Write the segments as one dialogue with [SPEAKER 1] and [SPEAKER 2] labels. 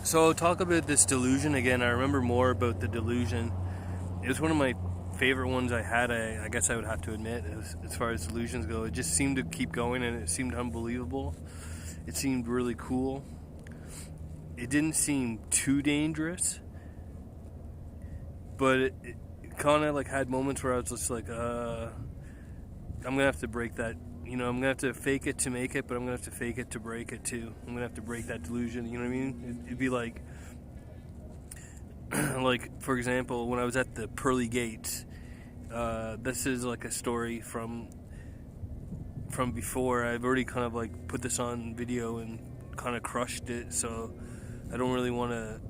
[SPEAKER 1] So I'll talk about this delusion again. I remember more about the delusion. It was one of my favorite ones I had. I guess I would have to admit, as far as delusions go. It just seemed to keep going, and it seemed unbelievable. It seemed really cool. It didn't seem too dangerous, but it kind of like had moments where I was just like, I'm gonna have to break that. I'm gonna have to fake it to make it, but I'm gonna have to fake it to break it too. I'm gonna have to break that delusion. You know what I mean? It'd be like, like for example, when I was at the Pearly gates. This is like a story from before. I've already kind of like put this on video and kind of crushed it, so I don't really want to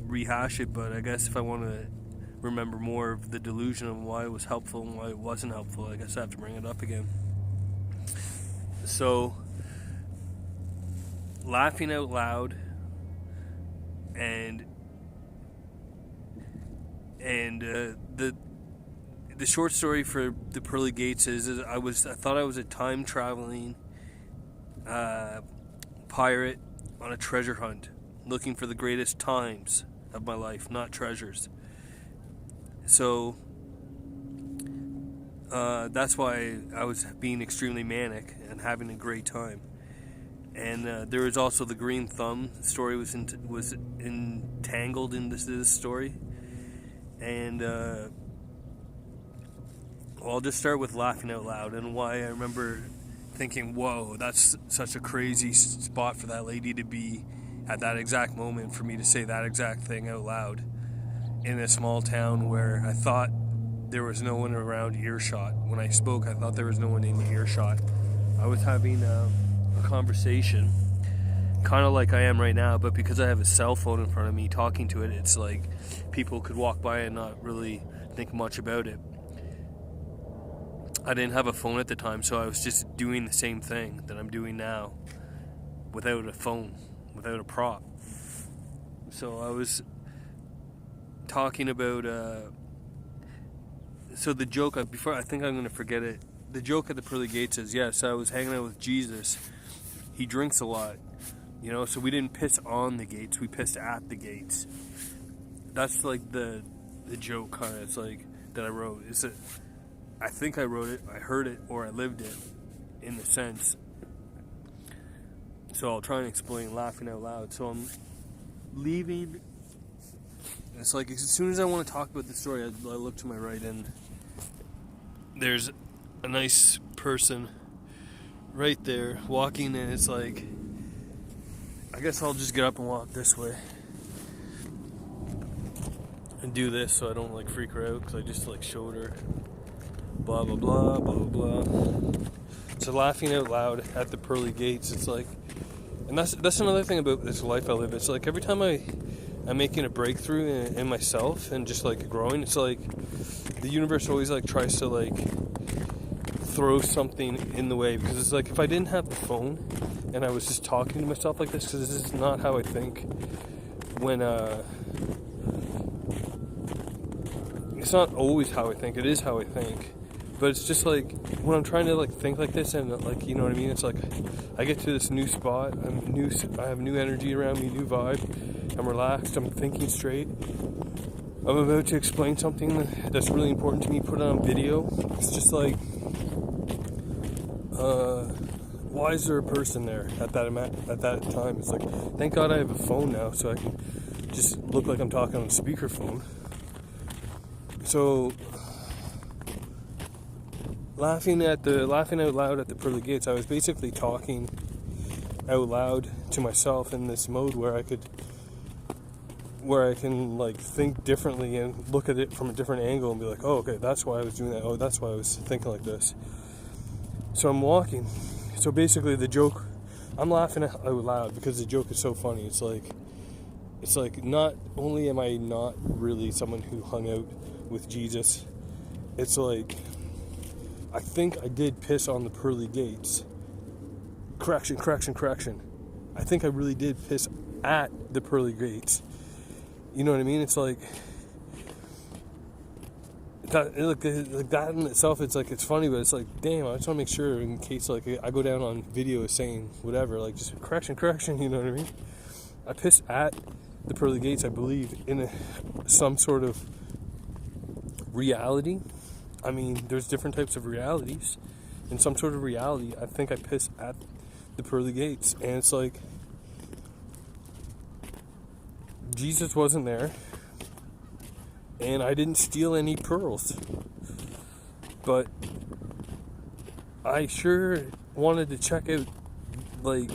[SPEAKER 1] rehash it. But I guess if I want to remember more of the delusion of why it was helpful and why it wasn't helpful, I guess I have to bring it up again. So, laughing out loud and the short story for the Pearly Gates is I thought I was a time traveling pirate on a treasure hunt, looking for the greatest times of my life, not treasures. So that's why I was being extremely manic and having a great time. And there was also the green thumb story was entangled in this story. And I'll just start with laughing out loud and why I remember thinking, whoa, that's such a crazy spot for that lady to be at that exact moment, for me to say that exact thing out loud in a small town where I thought there was no one around earshot. When I spoke, I thought there was no one in earshot. I was having a conversation kind of like I am right now, but because I have a cell phone in front of me talking to it, it's like people could walk by and not really think much about it. I didn't have a phone at the time, so I was just doing the same thing that I'm doing now without a phone, without a prop. So I was talking about so the joke, before I think I'm going to forget it, the joke at the Pearly Gates is, yes, I was hanging out with Jesus. He drinks a lot, so we didn't piss on the gates, we pissed at the gates. That's like the joke kind of, it's like that I wrote. I think I wrote it, I heard it, or I lived it in the sense. So I'll try and explain laughing out loud. So I'm leaving. It's like as soon as I want to talk about the story, I look to my right and there's a nice person right there walking, and it's like, I guess I'll just get up and walk this way and do this so I don't like freak her out, because I just like showed her blah blah blah blah blah. So laughing out loud at the Pearly Gates, it's like, and that's another thing about this life I live. It's like every time I'm making a breakthrough in myself and just like growing, it's like the universe always like tries to like throw something in the way, because it's like if I didn't have the phone and I was just talking to myself like this, because this is not how I think when it's not always how I think, it is how I think, but it's just like when I'm trying to like think like this and like, you know what I mean, it's like I get to this new spot, I have new energy around me, new vibe, I'm relaxed, I'm thinking straight, I'm about to explain something that's really important to me, put it on video. It's just like, why is there a person there at that time? It's like, thank God I have a phone now, so I can just look like I'm talking on speakerphone. So, laughing out loud at the Pearly Gates, I was basically talking out loud to myself in this mode where I can like think differently and look at it from a different angle and be like, oh, okay, that's why I was doing that. Oh, that's why I was thinking like this. So I'm walking. So basically the joke, I'm laughing out loud because the joke is so funny. It's like not only am I not really someone who hung out with Jesus, it's like I think I did piss on the Pearly Gates. Correction. I think I really did piss at the Pearly Gates. You know what I mean? It's like that, like that in itself, it's like, it's funny, but it's like, damn, I just want to make sure in case like I go down on video saying whatever, like just correction, you know what I mean? I piss at the pearly gates, I believe, in some sort of reality. I mean, there's different types of realities. In some sort of reality, I think I piss at the pearly gates. And it's like, Jesus wasn't there, and I didn't steal any pearls. But I sure wanted to check out, like,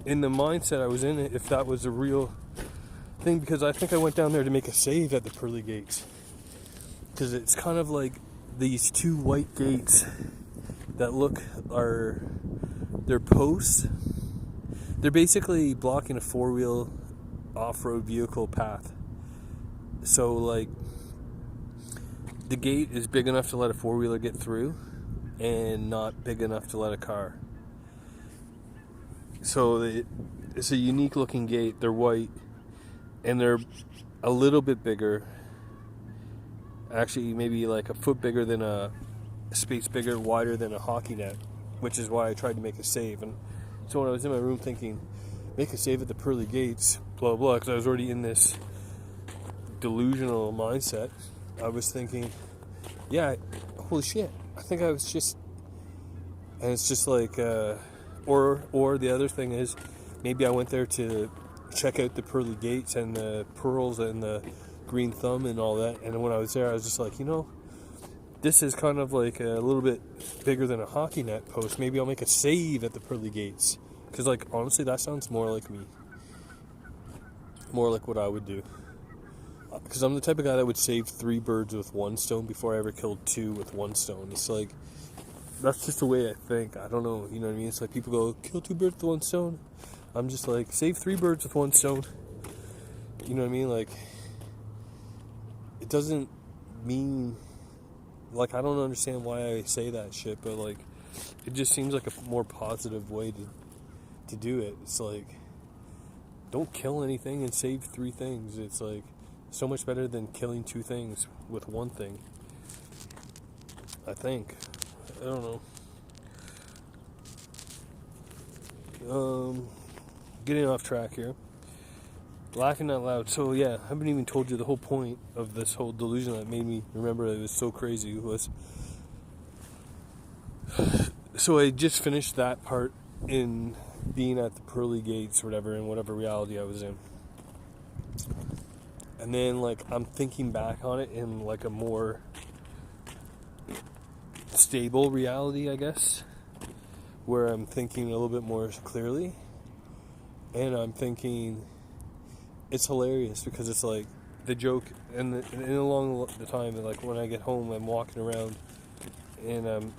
[SPEAKER 1] in the mindset I was in, if that was a real thing, because I think I went down there to make a save at the pearly gates, because it's kind of like these two white gates that they're posts. They're basically blocking a four-wheel off-road vehicle path. So like, the gate is big enough to let a four-wheeler get through and not big enough to let a car. So it's a unique looking gate. They're white, and they're a little bit bigger, actually maybe like a foot bigger than a space bigger, wider than a hockey net, which is why I tried to make a save. And so when I was in my room thinking, make a save at the pearly gates, blah blah, because I was already in this delusional mindset, I was thinking, yeah, holy shit, I think I was just, and it's just like, or the other thing is, maybe I went there to check out the pearly gates and the pearls and the green thumb and all that, and when I was there, I was just like, this is kind of like a little bit bigger than a hockey net post. Maybe I'll make a save at the pearly gates, because like, honestly, that sounds more like me, more like what I would do, because I'm the type of guy that would save 3 birds with 1 stone before I ever killed 2 with 1 stone. It's like, that's just the way I think. I don't know, you know what I mean? It's like, people go, kill 2 birds with 1 stone. I'm just like, save 3 birds with 1 stone. You know what I mean? Like, it doesn't mean, like, I don't understand why I say that shit, but like, it just seems like a more positive way to do it. It's like, don't kill anything and save 3 things. It's like, so much better than killing 2 things with 1 thing, I think. I don't know. Getting off track here. Laughing out loud. So yeah, I haven't even told you the whole point of this whole delusion that made me remember it was so crazy. Was, so I just finished that part in being at the pearly gates or whatever, in whatever reality I was in. And then like, I'm thinking back on it in like a more stable reality, I guess, where I'm thinking a little bit more clearly, and I'm thinking it's hilarious, because it's like the joke, and along the time, like when I get home, I'm walking around, and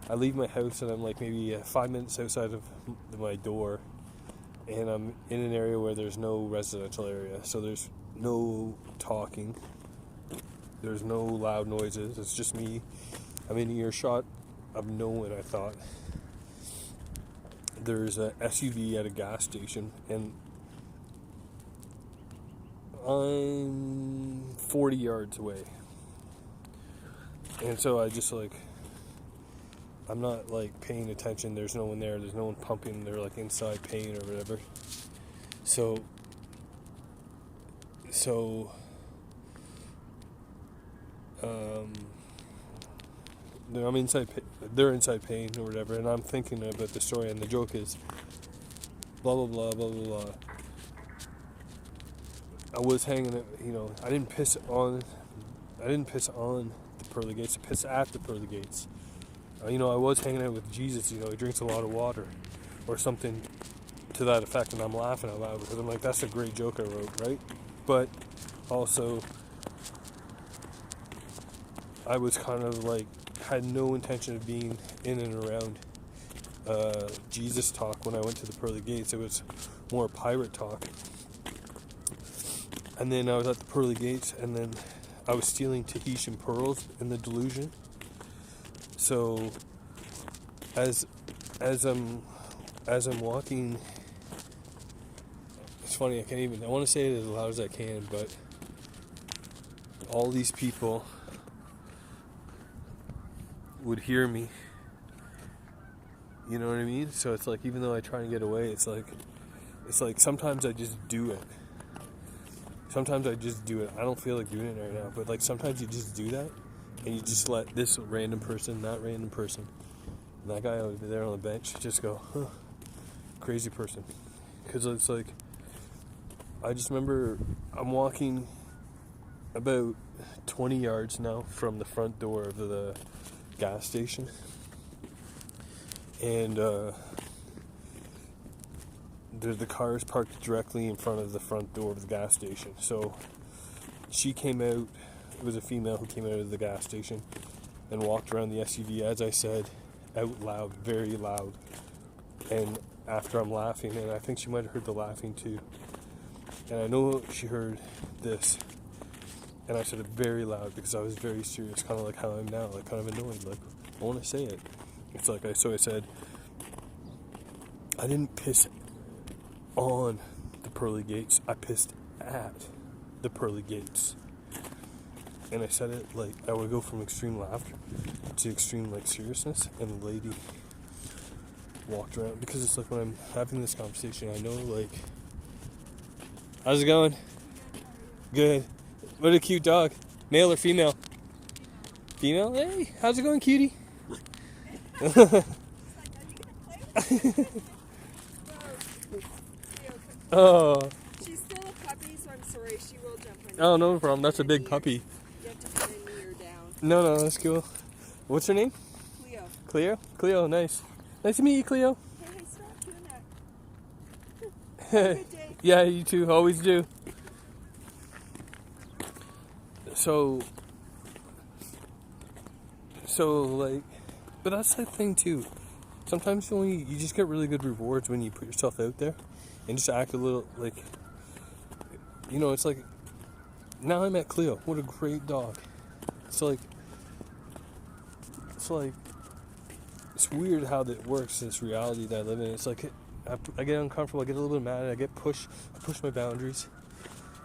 [SPEAKER 1] I leave my house, and I'm like maybe 5 minutes outside of my door, and I'm in an area where there's no residential area, so there's no talking, there's no loud noises, it's just me. I'm in earshot of no one, I thought. There's a SUV at a gas station, and I'm 40 yards away. And so I just like, I'm not like paying attention, there's no one there, there's no one pumping, they're like inside paying or whatever. So I'm inside, they're inside paying or whatever, and I'm thinking about the story, and the joke is blah blah blah blah blah blah. I was hanging, I didn't piss on the pearly gates, I pissed at the pearly gates. I was hanging out with Jesus, he drinks a lot of water or something to that effect, and I'm laughing out loud because I'm like, that's a great joke I wrote, right? But also, I was kind of like, had no intention of being in and around Jesus talk when I went to the pearly gates. It was more pirate talk. And then I was at the pearly gates, and then I was stealing Tahitian pearls in the delusion. So as I'm walking, it's funny, I want to say it as loud as I can, but all these people would hear me, you know what I mean? So it's like, even though I try and get away, it's like it's like sometimes I just do it. Sometimes I just do it. I don't feel like doing it right now, but like sometimes you just do that, and you just let this random person, that random person, and that guy over there on the bench just go, huh, crazy person. Because it's like, I just remember I'm walking about 20 yards now from the front door of the gas station, and the car is parked directly in front of the front door of the gas station. So she came out, it was a female who came out of the gas station and walked around the SUV, as I said, out loud, very loud. And after I'm laughing, and I think she might have heard the laughing too, and I know she heard this, and I said it very loud because I was very serious, kind of like how I'm now, like kind of annoyed, like I want to say it. It's like I said, I didn't piss on the pearly gates, I pissed at the pearly gates. And I said it like I would go from extreme laughter to extreme like seriousness, and the lady walked around, because it's like when I'm having this conversation, I know like, how's it going? Good. What a cute dog. Male or female? Female? Hey, how's it going, cutie? Oh.
[SPEAKER 2] She's still a puppy, so I'm sorry. She will jump on you.
[SPEAKER 1] Oh, no problem. That's a big puppy.
[SPEAKER 2] You have to put her knee or down.
[SPEAKER 1] No, that's cool. What's her name?
[SPEAKER 2] Cleo.
[SPEAKER 1] Cleo? Cleo, nice. Nice to meet you, Cleo.
[SPEAKER 2] Hey, stop doing that.
[SPEAKER 1] Hey.
[SPEAKER 2] Good day.
[SPEAKER 1] Yeah, you too. Always do. So like, but that's the thing too. Sometimes when you just get really good rewards when you put yourself out there and just act a little like, you know, it's like, now I met Cleo. What a great dog. It's weird how that works, this reality that I live in. It's like, I get uncomfortable, I get a little bit mad, I push my boundaries.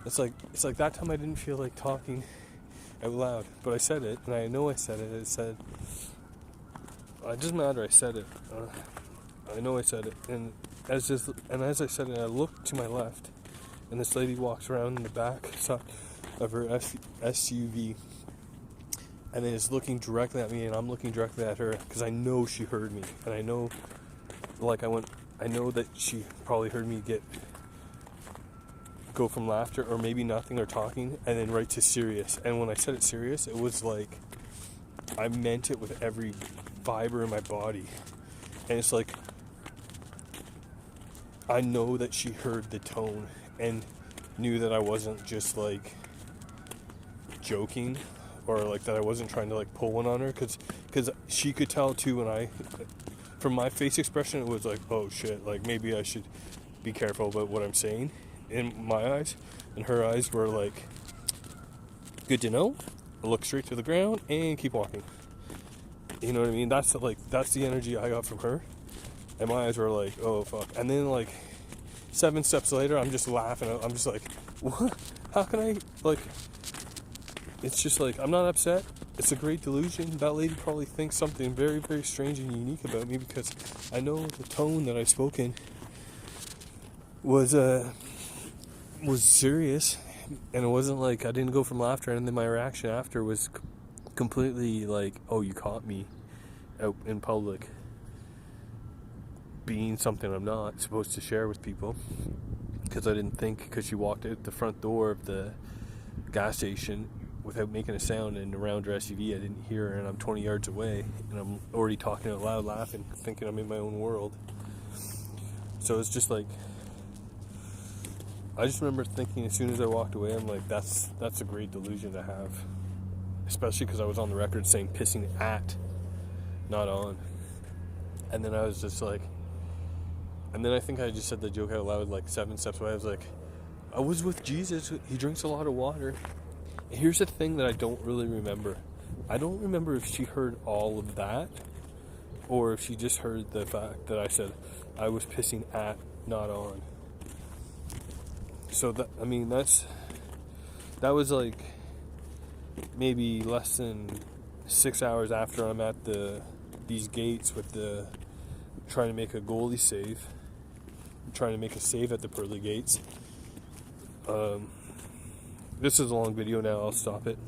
[SPEAKER 1] It's like that time I didn't feel like talking out loud, but I said it, and I know I said it. It said, it doesn't matter, I said it. I know I said it, and as I said it, I looked to my left, and this lady walks around in the back of her SUV, and is looking directly at me, and I'm looking directly at her, because I know she heard me, and I know, I know that she probably heard me go from laughter or maybe nothing or talking and then right to serious. And when I said it serious, it was like I meant it with every fiber in my body. And it's like, I know that she heard the tone and knew that I wasn't just like joking, or like that I wasn't trying to like pull one on her, because she could tell too. When from my face expression, it was like, oh shit, like maybe I should be careful about what I'm saying. In my eyes, and her eyes were like, good to know. Look straight to the ground and keep walking. You know what I mean? That's the energy I got from her. And my eyes were like, oh fuck. And then like 7 steps later, I'm just laughing. I'm just like, what? How can I like? It's just like, I'm not upset. It's a great delusion. That lady probably thinks something very, very strange and unique about me, because I know the tone that I spoke in was serious, and it wasn't like I didn't go from laughter, and then my reaction after was completely like, oh, you caught me out in public being something I'm not supposed to share with people, because I didn't think, because she walked out the front door of the gas station without making a sound, and around her SUV I didn't hear her, and I'm 20 yards away, and I'm already talking out loud, laughing, thinking I'm in my own world. So it's just like, I just remember thinking as soon as I walked away, I'm like, that's a great delusion to have. Especially because I was on the record saying pissing at, not on. And then I was just like, and then I think I just said the joke out loud like 7 steps away. I was like, I was with Jesus. He drinks a lot of water. And here's the thing that I don't really remember. I don't remember if she heard all of that, or if she just heard the fact that I said I was pissing at, not on. So that was like maybe less than 6 hours after I'm at these gates with trying to make a goalie save, trying to make a save at the pearly gates. This is a long video now. I'll stop it.